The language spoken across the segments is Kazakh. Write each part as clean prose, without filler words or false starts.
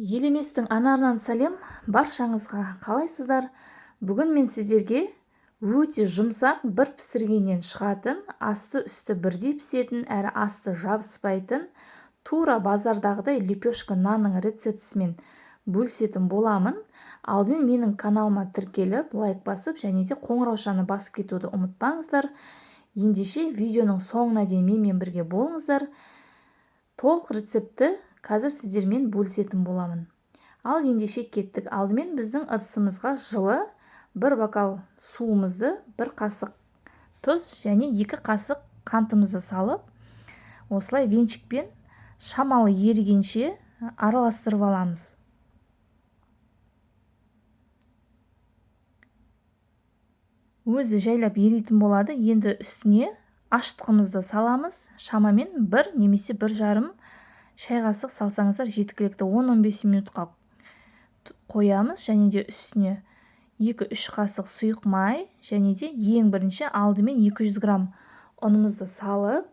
Елеместің анарынан сәлем, баршаңызға қалайсыздар? Бүгін мен сіздерге өте жұмсақ бір пісіргеннен шығатын, асты үсті бірдей пісетін, әрі асты жабыспайтын, тура базардағыдай лепешка нанның рецептісімен бөлісетін боламын. Алдымен менің каналыма тіркеліп, лайк басып, және де қоңыраушаны басып кетуді ұмытпаңыздар. Ендеше видеоның соңына дейін менімен бірге болыңыздар. Толық рецепті қазір сіздермен бөлісетін боламын. Ал ендеше кеттік. Алдымен біздің ыдысымызға жылы бір бокал суымызды, бір қасық тұз және 2 қасық қантымызды салып, осылай венчикпен шамалы ерігенше араластырып аламыз. Өзі жайлап еритін болады. Енді үстіне аштығымызды саламыз. Шамамен 1 немесе 1,5 шай қасық салсаңыздар жеткілікті. 10-15 минутқа қоямыз, және де үстіне 2-3 қасық сұйық май, және де ең бірінші алдымен 200 грамм ұнымызды салып,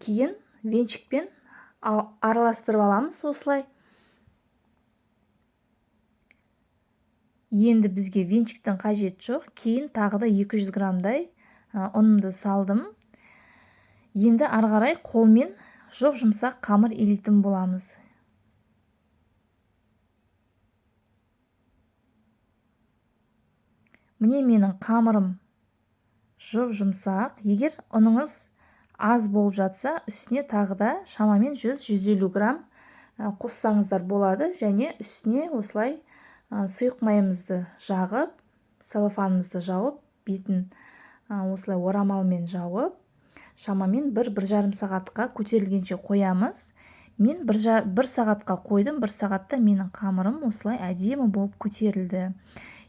кейін венчикпен араластырып аламыз осылай. Енді бізге венчиктің қажет жоқ. Кейін тағы да 200 граммдай ұнымды салдым. Енді ары қарай қолмен жұмсақ қамыр илейтін боламыз. Міне менің қамырым жұмсақ. Егер ұныңыз аз болып жатса, үстіне тағы да шамамен 100-150 грамм қоссаңыздар болады. Және үстіне осылай сұйық майымызды жағып, целлофанымызды жауып, бетін осылай орамалмен жауып, шамамен 1-1,5 сағатқа көтерілгенше қоямыз. Мен 1 сағатқа қойдым. 1 сағатта менің қамырым осылай әдемі болып көтерілді.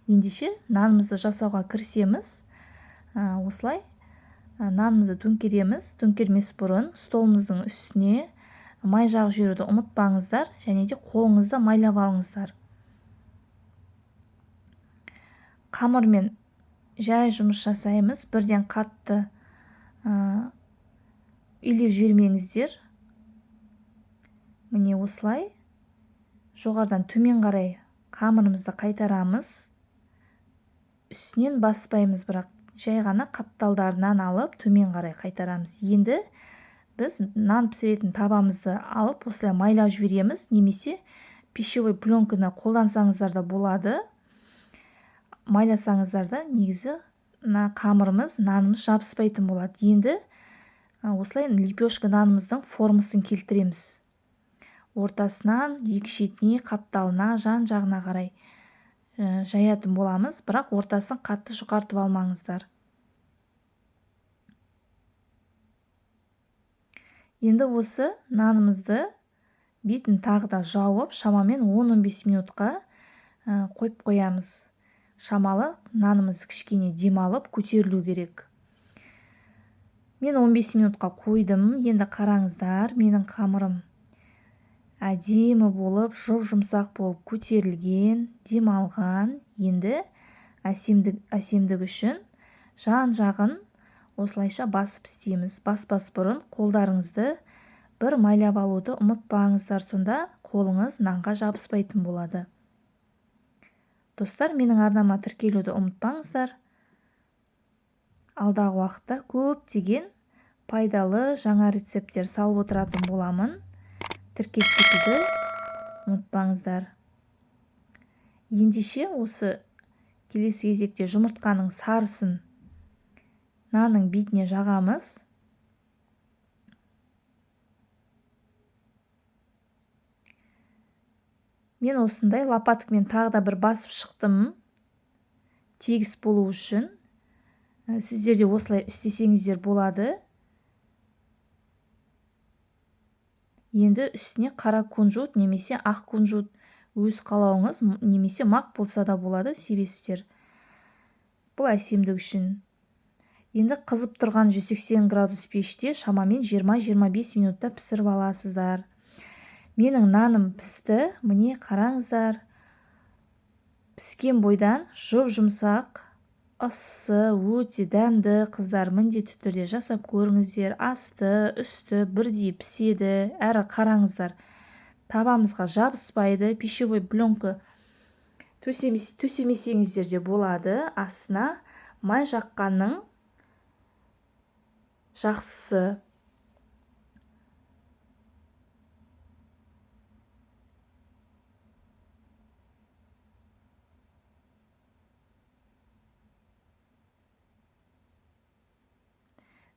Ендеше нанымызды жасауға кірісеміз. Осылай нанымызды төңкереміз. Төңкермес бұрын столымыздың үстіне май жағып жіберуді ұмытпаңыздар, және де қолыңызды майлап алыңыздар. Қамырмен жай жұмыс жасаймыз. Бірден қатты илеп жібермеңіздер. Міне осылай жоғарыдан төмен қарай қамырымызды қайтарамыз. Үстінен баспаймыз, бірақ жай ғана қапталдарынан алып төмен қарай қайтарамыз. Енді біз нан пісіретін табамызды алып осылай майлап жібереміз, немесе пищевой пленканы қолдансаңыздар да болады. Майласаңыздар да негізі қамырымыз, нанымыз жабыспайтын болады. Енді осылай лепешка нанымыздың формасын келтіреміз. Ортасынан екі шетіне, қапталына, жан жағына қарай жаятын боламыз, бірақ ортасын қатты жұқартып алмаңыздар. Енді осы нанымызды бетін тағы да жауып, шамамен 10-15 минутқа қойып қоямыз. Шамалы нанымыз кішкене демалып көтерілу керек. Мен 15 минутқа қойдым. Енді қараңыздар, менің қамырым әдемі болып, жұмсақ болып көтерілген, демалған. Енді әсемдік үшін жан жағын осылайша басып істейміз. Баспас бұрын қолдарыңызды бір майлап алуды ұмытпаңыздар, сонда қолыңыз нанға жабыспайтын болады. Достар, менің арнама тіркелуді ұмытпаңыздар. Алдағы уақытта көптеген пайдалы жаңа рецепттер салып отыратын боламын. Тіркеліп кетуді ұмытпаңыздар. Ендеше осы келесі кезекте жұмыртқаның сарысын нанның бетіне жағамыз. Мен осындай лопаткамен тағы да бір басып шықтым, тегіс болу үшін. Сіздер де осылай істесеңіздер болады. Енді үстіне қара кунжут немесе ақ кунжут, өз қалауыңыз, немесе мақ болса да болады, себесіздер. Бұл әсемдік үшін. Енді қызып тұрған 180 градус пеште шамамен 20-25 минутта пісіріп аласыздар. Менің наным пісті. Міне қараңыздар. Піскен бойдан жұмсақ, ыссы, өте дәмді. Қыздар, міндетті түрде жасап көріңіздер. Асты, үсті бірдей піседі. Әрі қараңыздар. табамызға жабыспайды. Пищевой пленка төсемесеңіздер де болады. Астына май жаққанның жақсысы.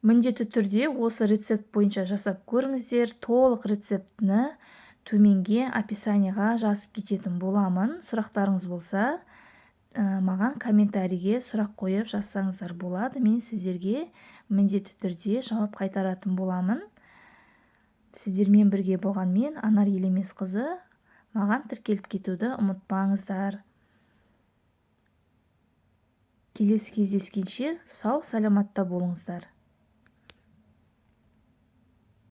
Міндетті түрде осы рецепт бойынша жасап көріңіздер. Толық рецептіні төменге описаниеға жазып кететін боламын. Сұрақтарыңыз болса, маған комментарийге сұрақ қойып жазсаңыздар болады. Мен сіздерге міндетті түрде жауап қайтаратын боламын. Сіздермен бірге болған мен, Анар Елемесқызы. Маған тіркеліп кетуді ұмытпаңыздар. Келесі кездескенше сау саламатта болыңыздар.